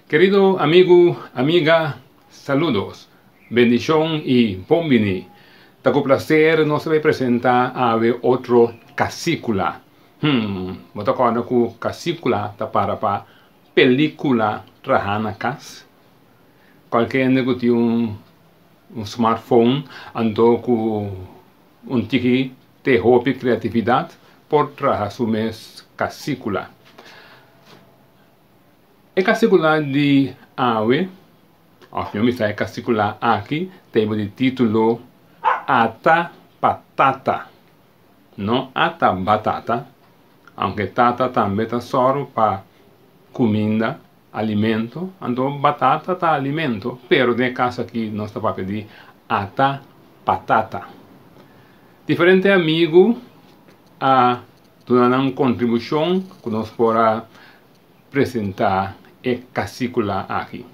Querido amigo, amiga, saludos, bendición y bombini. Tengo placer nos representar a otro casícula. Vou tocar com casícula para película trahanakas. Qualquer nego tem um smartphone andou com tiki te hopi criatividade por trabalhar sumes casícula. E casícula de awe, eu me sai casícula aqui, tem de título Ata Patata, não ata batata, aunque tata também tá só para comida, alimento, então batata tá alimento, pero de caso aqui nós está para pedir ata patata. Diferente amigo a dar uma contribuição que nós podemos apresentar e casícula aqui.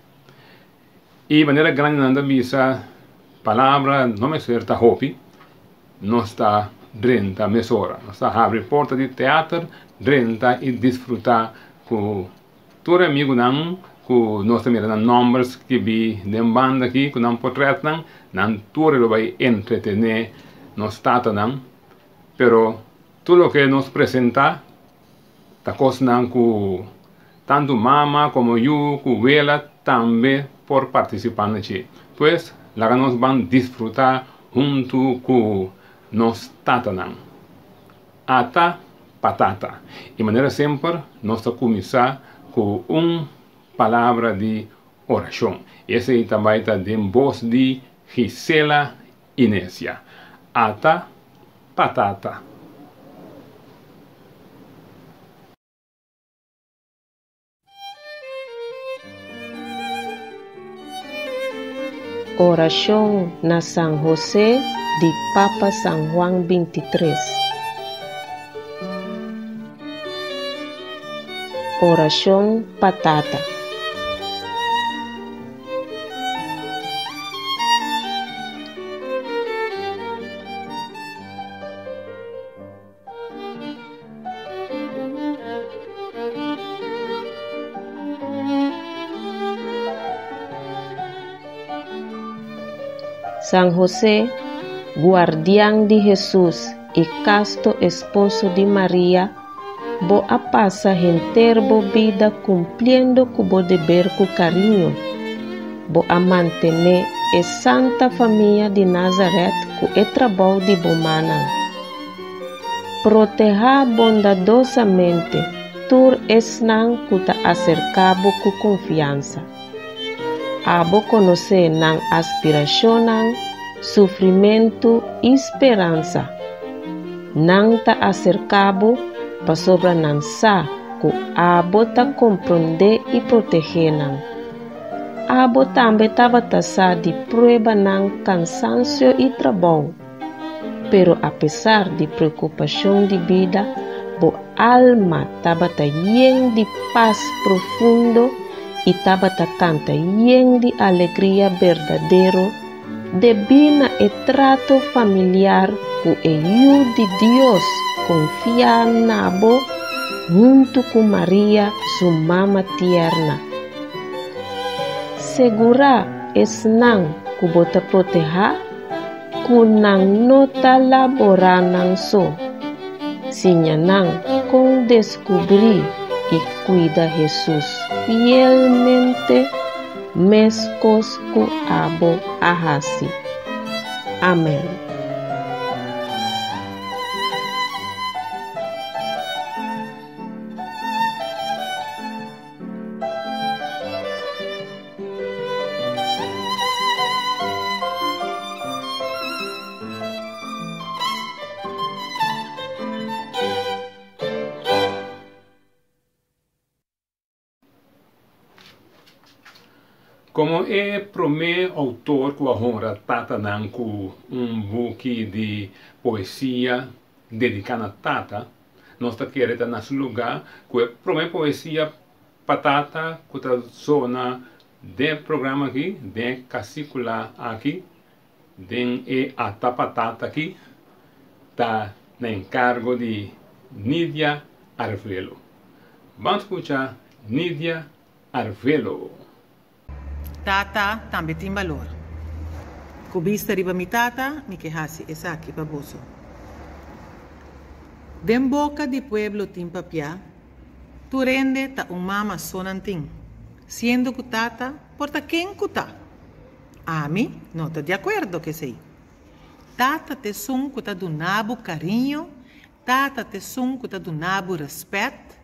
E de maneira grande nada visa palavra não me certa hopi, não está drenta mesora, não está abre porta de teatro, drenta e desfrutar com todo amigo não, com nós também nomes que vi de banda aqui, com não portrait não todo lo vai entretener, não está não, pero tudo o que nos apresenta, tá coisa não com tanto mama como eu, com ela também por participar nisso. Pues, lá nós vamos desfrutar junto com nós tatanam. Ata patata. De maneira sempre, nós vamos começar com uma palavra de oração. Essa aí também está de voz de Gisela Inésia. Ata patata. Oração na São José de Papa São João 23. Oração patata. São José, guardião de Jesus e casto esposo de Maria, bo a passa renter bo vida cumpriendo com bo deber com carinho, bo a mantener a santa família de Nazaré com o trabalho de bomanan. Proteja bondadosamente tur esnan kuta acercabo com confiança. Abo conhecer nan aspiração, sofrimento e esperança. Nan ta acercabo para sobra nan sa que abo ta compreender e proteger nan. Abo também tava tasa de prueba nan cansancio e trabalho. Pero apesar de preocupação de vida, bo alma tava ta llena de paz profundo e tava ta canta llena de alegria verdadeiro, devina e trato familiar com o de Deus confia nabo junto com Maria, sua mama tierna. Segura esnan que bota proteger, que não nota laborar não só, sinha não com descobrir e cuida Jesus fielmente, mescos com abo ahasi. Amém. Como é primeiro autor que honra Tata nan com book de poesia dedicada a Tata, nós está querendo nesse lugar que é primeira poesia patata que está zona de programa aqui, de casícula aqui, de ata patata aqui, está na encargo de Nidia Arvelo. Vamos escuchar Nidia arvelo. Tata também tem valor. Cubista riba mi tata, mi quejasi esa aqui para boso. Den boca di pueblo timpapia, tu rende ta mama sonantin, siendo que tata, porta quem cuta. A mim, não está de acordo que sei. Tata te sun que tá do nabo carinho, tata te sun que tá do nabo respeito,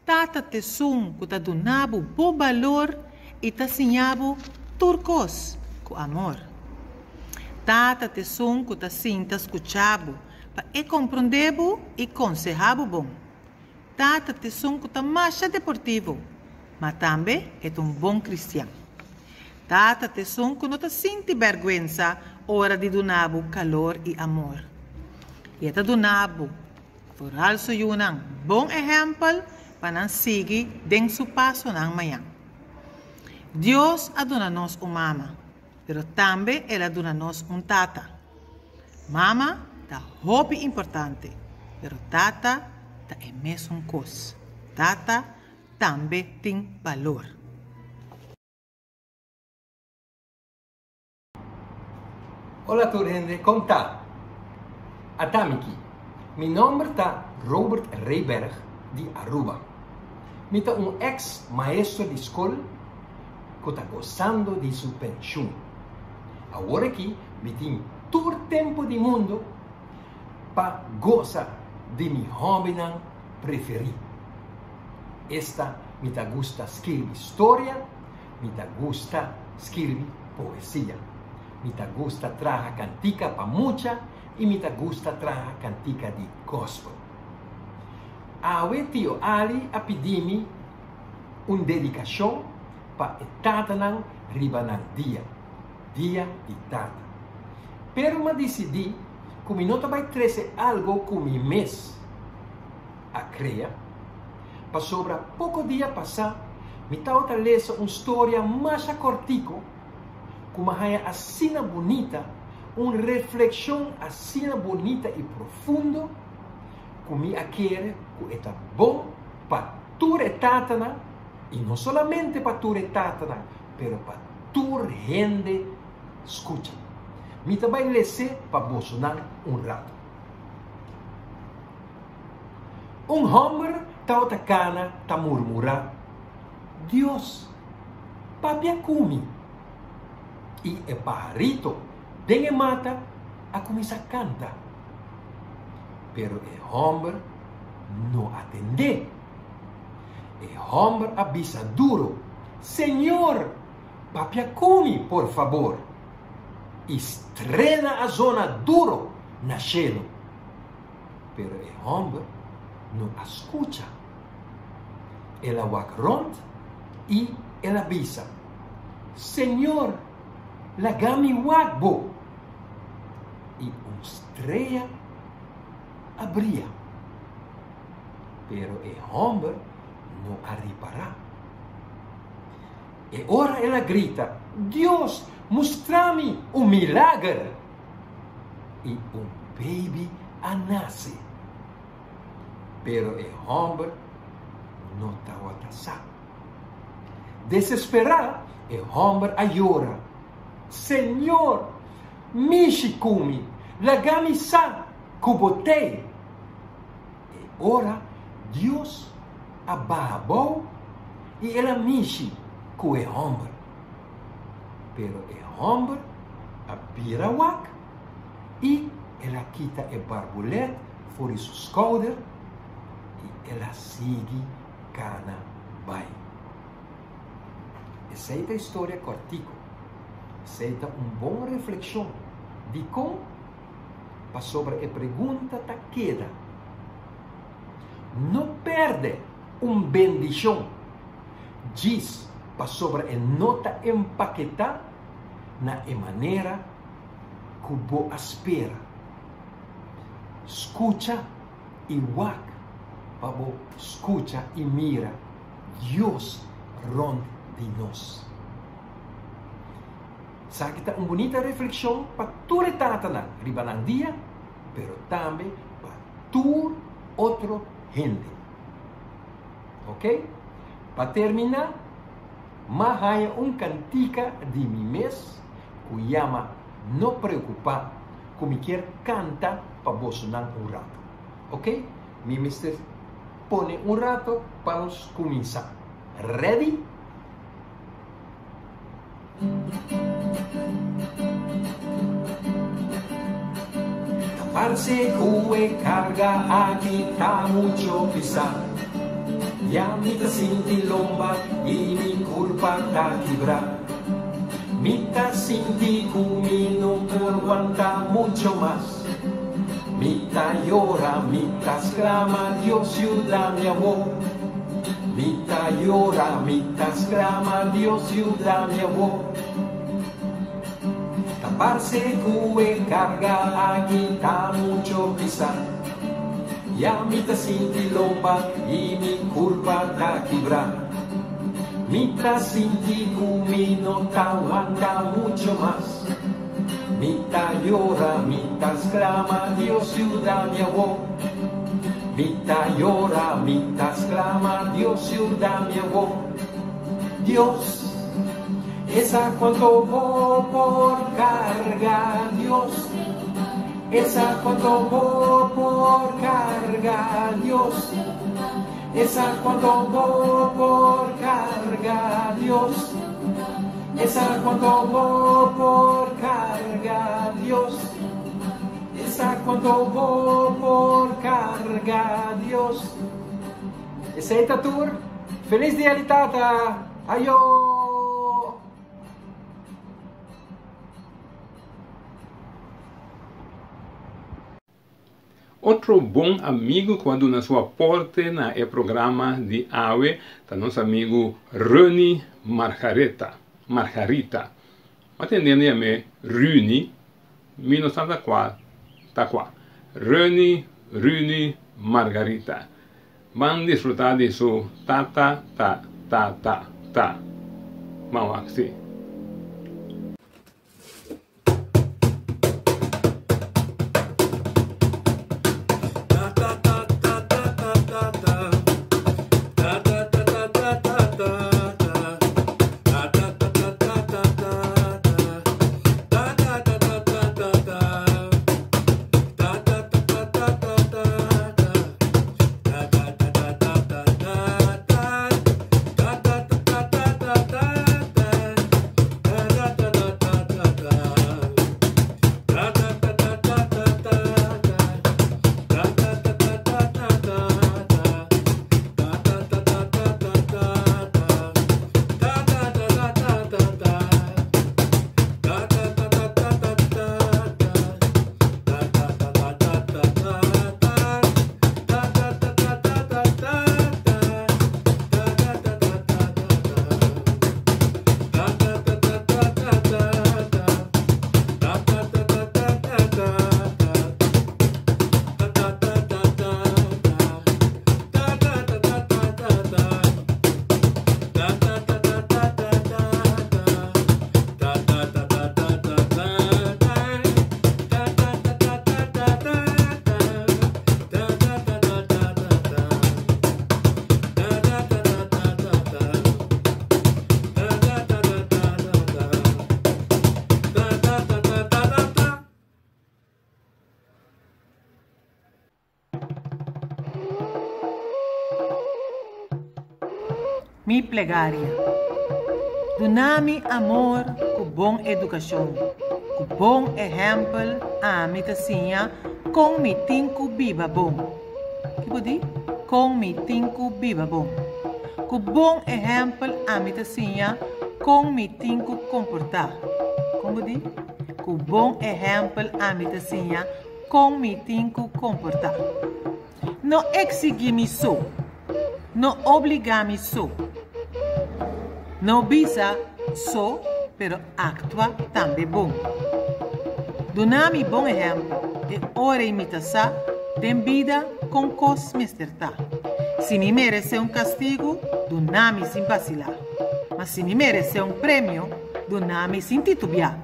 tata te sun que tá do nabo bo valor e tá sinhabo turcos com amor. Tata te sun que tá sinta escuchabo, para compreendebo e consejabo bom. Tata te sun que tá macha deportivo, mas também é bom cristiano. Tata te sun que não tá sinti vergüenza hora de donabo calor e amor. E esta donabo, por also yunang bom exemplo para não seguir den su passo ng mayang. Deus aduna nos mama, pero também ela aduna nos tata. Mama tá hobby importante, pero tata tá é mesmo coisa. Tata também tem valor. Hola Turende, ¿cómo está? Atamiki. Mi nombre está Robert Reyberg de Aruba. Mi está un ex maestro de escuela que está gozando de su pensión. Ahora aquí, mi tengo todo el tiempo del mundo para gozar de mi hobby preferido. Esta me gusta escribir historia, me gusta escribir poesía. Me gusta traer cantica para mucha y me gusta traer cantica de gospel. Awe tio Ali a pedimi una dedicación para tatanan ribanan dia de tata. Pero me decidí que mi nota vai trazer algo que mi mes a crear. Para sobra pouco dia passar, me estava lendo uma história mais cortico, como é assim bonita, uma reflexão assim bonita e profunda, que me quer que é bom para tu retatana, e não somente para tu retatana, mas para tu gente escuta. Me também ler para bolsonar rato. Homem está cana, está murmurar, Deus, papia come. E o pajarito de mata a começar a cantar. Pero o homem não atende. O homem avisa duro, Senhor, papia come, por favor. Estrena a zona duro na cielo. Pero o homem não escuta. Ela walk e ela avisa, Senhor, lagami wagbo. E estrela abria. Pero o homem não arribará. E ora ela grita, Deus, mostra-me milagre. E baby a nasce. Pero o homem não estava atrasado. Desesperado, o homem chora. Senhor, mexi-me, lagami sa, cubotei. E ora, Deus ababou e ela mexe com o homem. Pero o homem abira o wak e ela quita o barbulete fora seu schouder e ela segue cana vai. Essa é a história cortico. Essa é uma boa reflexão de como para sobre a pergunta da queda. Não perde uma bendição. Diz para sobre a nota empaquetar na maneira que você espera. Escuta e wak para você escuta e mira Deus ronde de nós. Sabe que é uma bonita reflexão para tu retatana ribanan dia, pero também para tu outro gente. Ok? Para terminar, mas há cantica de mim mesmo que chama Não Preocupar, que me quer cantar para você não rato. Ok? Mi mister põe rato para nós começar. Ready? Taparse que carga aqui tá muito pisar. E a mita sinti lomba e mi culpa tá quebrar. Mita sinti que mi não por aguantar muito mais. Mita llora, mita exclama, Dios ayúdame amor. Mita llora, mita exclama, Dios ayúdame amor. Taparse que carga aquí está mucho pisar. Y a mita sinti lomba y mi culpa está quebrar. Mita sinti que mi no ta aguanta mucho más. Mita llora, mita exclama, Dios ayúdame amor. Mita llora, mita exclama, Dios ayúdame amor. Dios, esa cuando voy por carga, Dios. Esa cuando voy por carga, Dios. Esa cuando voy por carga, Dios. Esa cuando voy por carga, Dios. Esa cuando voy por carga, Dios. Essa é a tour. Feliz dia de tata. Ayo. Outro bom amigo quando na sua porta na programa de AWE tá nosso amigo Rony Margarita. Atendendo a me Runi 1904 tá qua. Rony Margarita. Van desfrutar de su tata ta. Vamos aqui. Mi plegaria. Donami amor com bom educação, com bom exemplo a mi tacinha com mi tinco biba bom. Que pode? Com mi tinco biba bom. Com bom exemplo a mi tacinha com mi tinco comportar. Como pode? Com bom exemplo a mi tacinha com mi tinco comportar. Não exigir-me só. Não obrigar-me só. Não bisa só, pero actua também bom. Donami bom exemplo e ora imitação de vida com cos mistertá. Se me merece castigo, donami sem vacilar. Mas se me merece prêmio, donami sem titubear.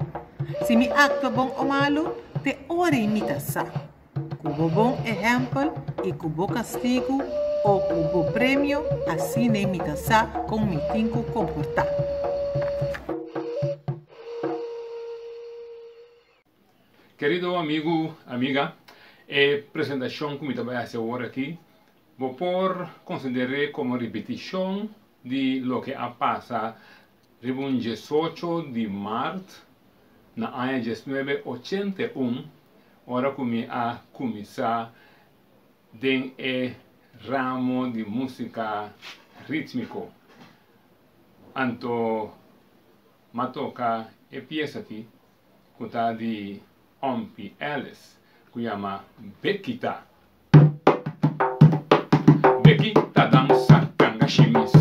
Se me actua bom ou malo, de ora imitação. Cubo bom exemplo e cubo castigo ou cubo prêmio, assim na imitação com mi tinco comportar. Querido amigo, amiga, a apresentação que me vai fazer agora aqui, vou por considerar como repetição de lo que ha passado no 18 de março, na ano 1981, hora que me a começar den e ramo de música rítmico. Anto matoka e pieza aqui, que está de Ompi Ellis, que chama Bekita. Bekita dança cangachimis,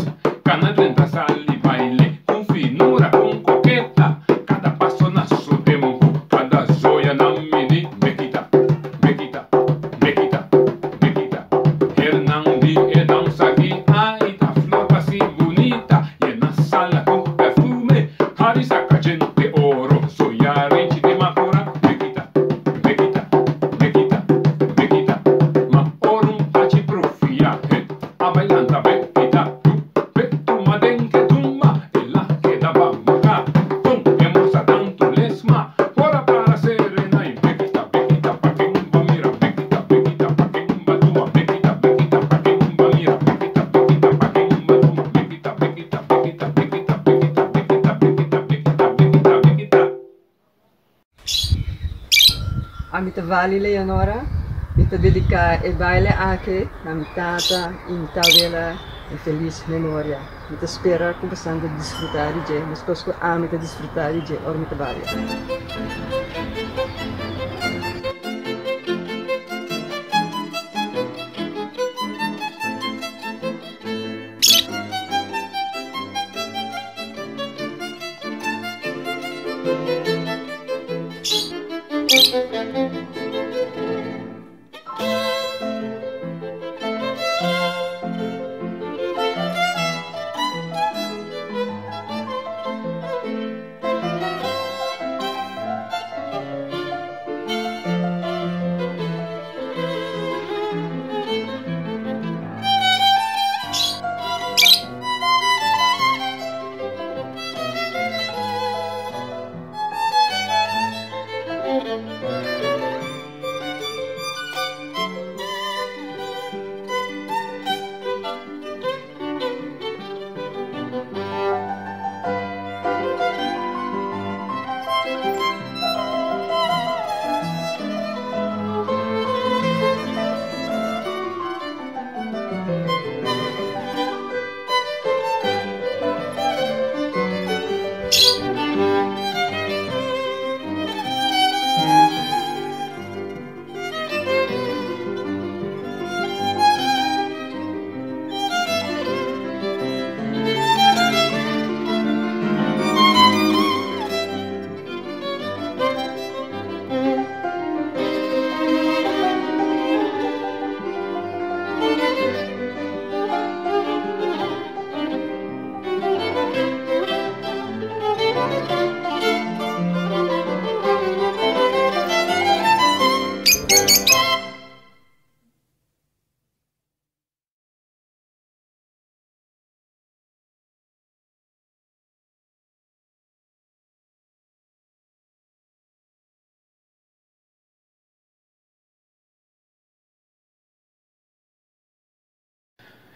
canadrenta sali baile, com finura, com coqueta, cada passo na seu tempo, cada zoia na mini. Bekita, Bekita, Bekita, Bekita. Hernandi e dança aqui, ai da flor assim bonita, e na sala com perfume, harissa com gente ouro, soia rente de macura. Bekita, Bekita, Bekita, Bekita, ma ouro tachi profia, a bailanta Bekita, tu madenke tumba, e lá que da babuca, tum, e moça tanto lesma, ora para serena e Bekita, Bekita, pa quem va mira, Bekita, Bekita, pa quem va tua, Bekita, Bekita, pa quem va mira, Bekita, Bekita, pa quem va tua, Bekita, Bekita, Bekita, Bekita, Bekita, Bekita, Bekita, Bekita, Bekita, Bekita. A mita vale Leonora, mita dedicar e baile aqui na minha tata, intavela e feliz memória. Mita espera que possam desfrutar de je, mas posso a mita desfrutar de je, or mita vale.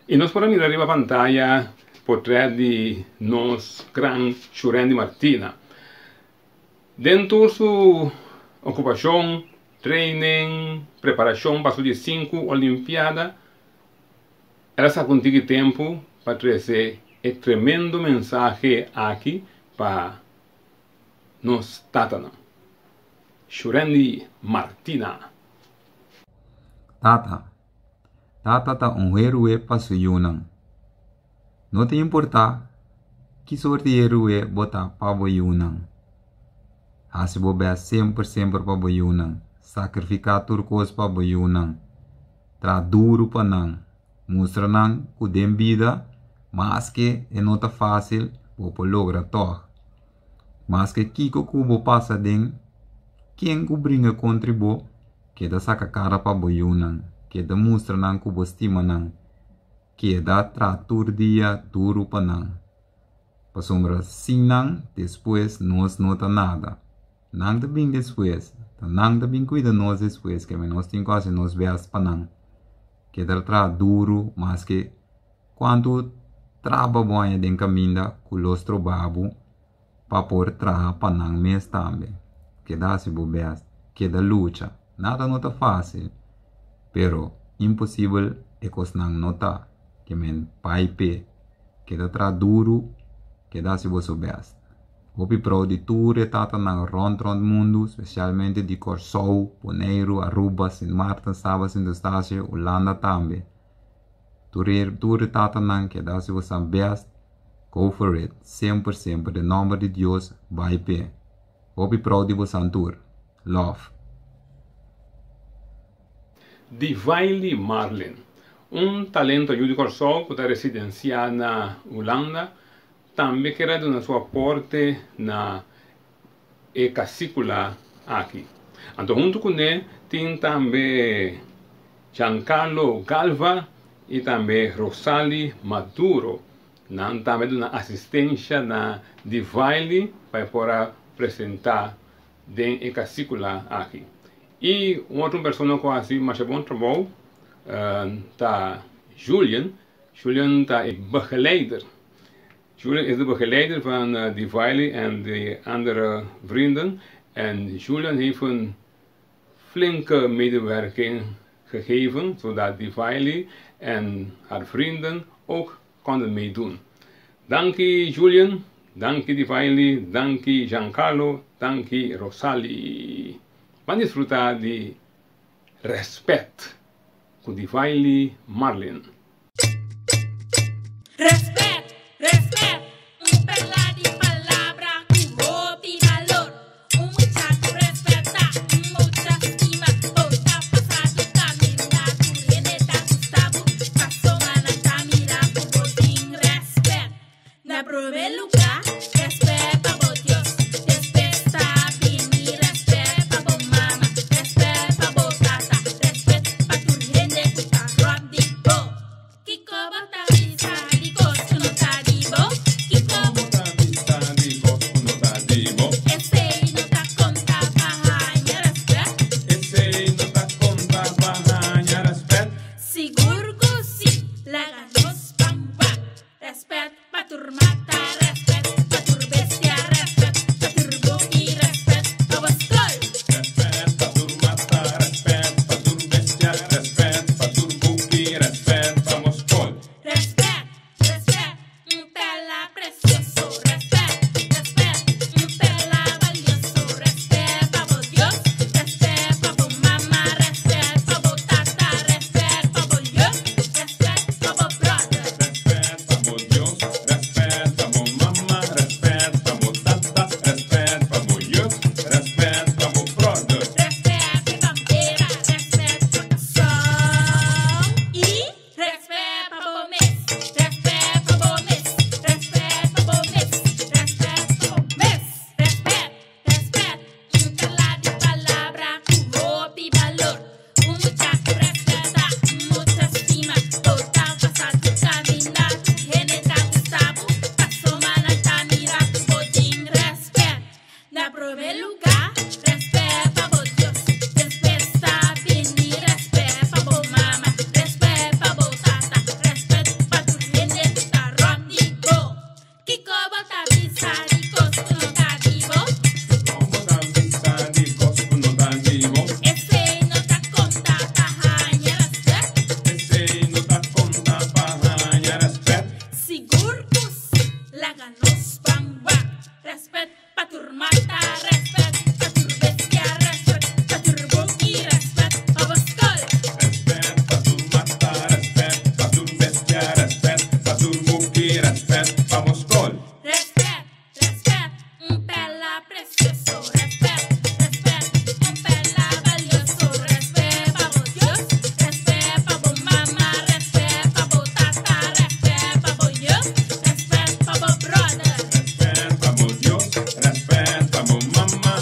E nós podemos mirar a pantalla portrait de nós gran Xurendi Martina. Dentro de sua ocupação, training, preparação para as 5 Olimpiadas, ela está contigo tempo para trazer um tremendo mensagem aqui para nós tatana. Xurendi Martina. Tata ta herói passo yunang. Não te importa que sorte herói bota para yunang. Hasi bobe sempre para yunang. Sacrificar turcos para yunang. Tra duro para nang. Mostra nang que dem vida, mas que é não tá fácil para lograr toch. Mas que kiko kubo passa den, quem que brinca contribu, que da saca cara para yunang. Que demonstra nang kubo estima nang, que dá tratur dia duro para nang. Pasombra sinang, depois nós nota nada. Nang de bing después. Nang de bing cuida nós después. Que menos tem quase nos veas panang. Que tra duro, mas que quanto traba boa den caminda com los trabalho para por tra panang mes também. Que dá se bobeas, que da luta. Nada não tá fácil. Pero impossível é cos nang nota. Que men paipe. Que da tra duro, que dá se bobeas. Hopi pro di tour tata nang rond mundo, specialmente di Corsou, Bonaire, Aruba, Sint Maarten, Sabas in de Stasje, Holanda tambe. Tour tata nang que dá se você best, go for it, sempre de nome de Deus, vai pé. Hopi pro di você tour. Love. Diwaili Marlin, talento de Corsou que está residenciado na Holanda, também que era na sua porte na casícula aqui. Então, junto com ele, tem também Giancarlo Galva e também Rosali Maduro. Também uma assistência na Diwaili para poder apresentar dentro da casícula aqui. E uma outra pessoa que assim, mas é bom trabalho, tá Julian. Julian tá begeleider. Julian is de begeleider van Diwaili en de andere vrienden. En Julian heeft een flinke medewerking gegeven, zodat Diwaili en haar vrienden ook konden meedoen. Dankie Julian, dankie Diwaili, dankie Giancarlo, dankie Rosali. Van disfrutar de respect con Diwaili Marlin. Respeto, mamá.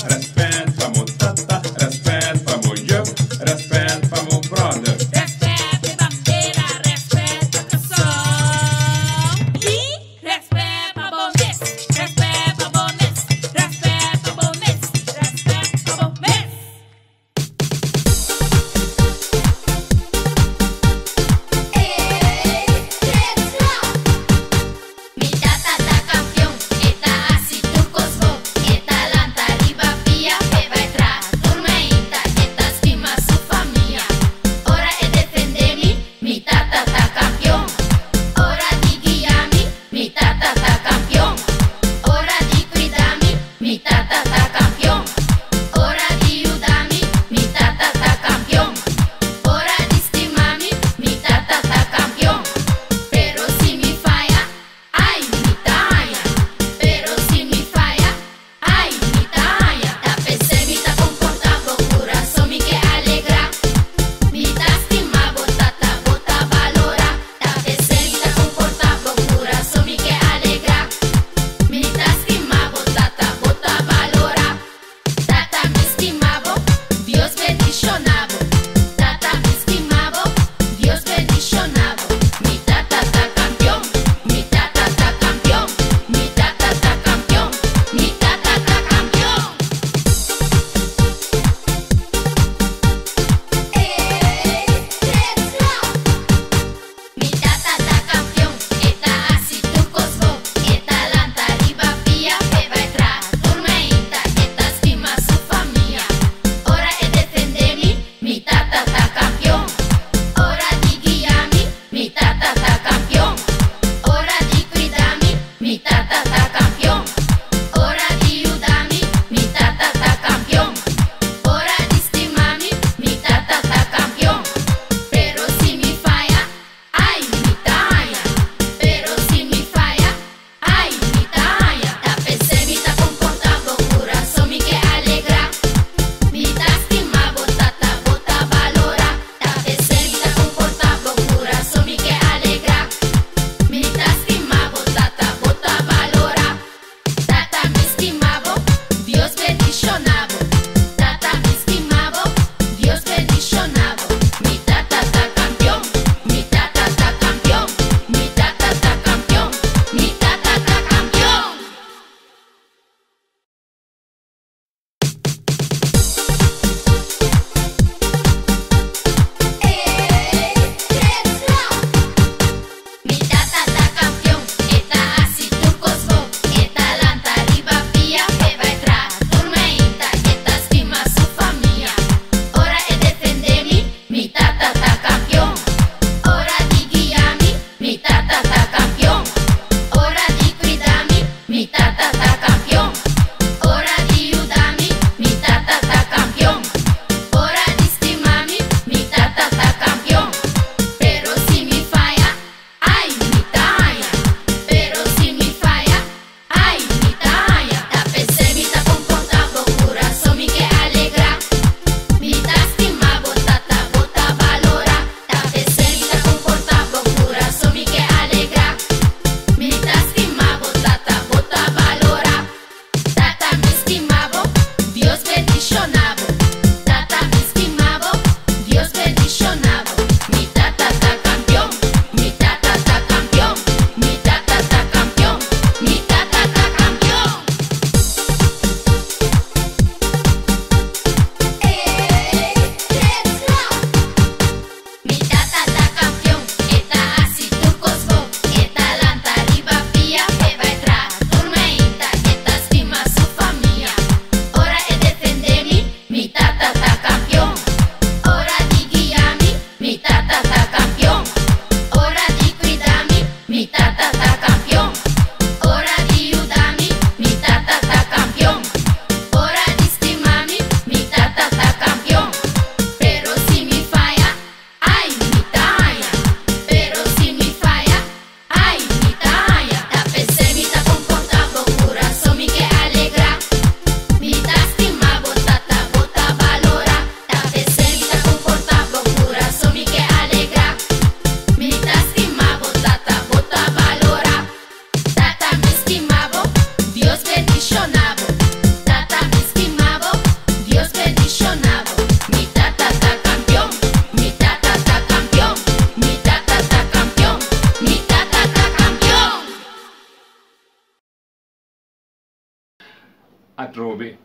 atrove.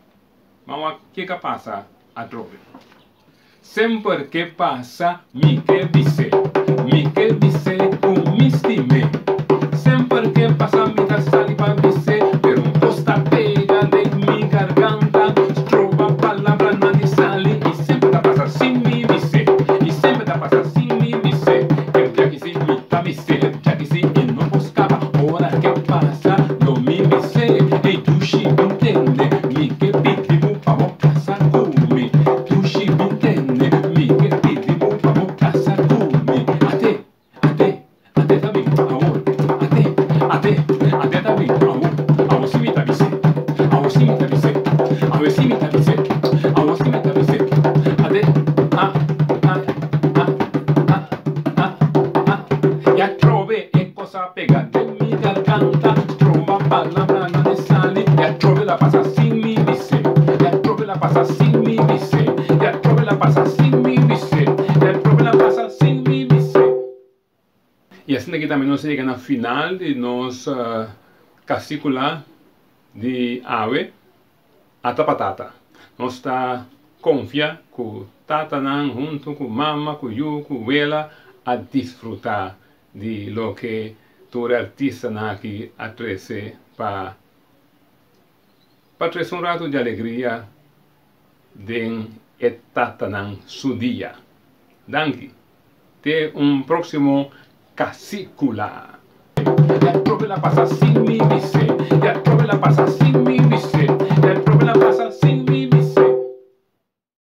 Mas o que passa atrove? Sempre que passa, mi que dice un mistime. Sempre que passa, mi da saliva dice, pero un costa pega de mi garganta, trova palabra nadie sale, y sempre da passa sin mi dice, y sempre da passa sin mi dice, el día que sí mi ta dice, el día que sí y no buscaba, ahora que pasa, no mi dice, hey tu shi intende, mi que piti mu pa mo casa come, tu shi intende, mi que piti mu pa mo casa come, ate também, amor, ate também, amor, sim me tá dizendo, ya trove e cosa pega de mi garganta, trova palabra no le sale, ya trove la pasa sin mi dice, ya trove la pasa sin mi dice, ya trove la pasa sin mi dice, ya trove la pasa sin mi dice. E assim aqui também nós chegamos na final de nossa casícula de ave ata patata. Nós está confia com tata nan junto com mama, com you, com ela a desfrutar de lo que todo artista aqui atrece para trazer um rato de alegria de tata nan su dia. Danke. Até próximo casícula. Ya trove la pasa sin mi dice, ya trove la pasa sin mi dice, ya trove la pasa sin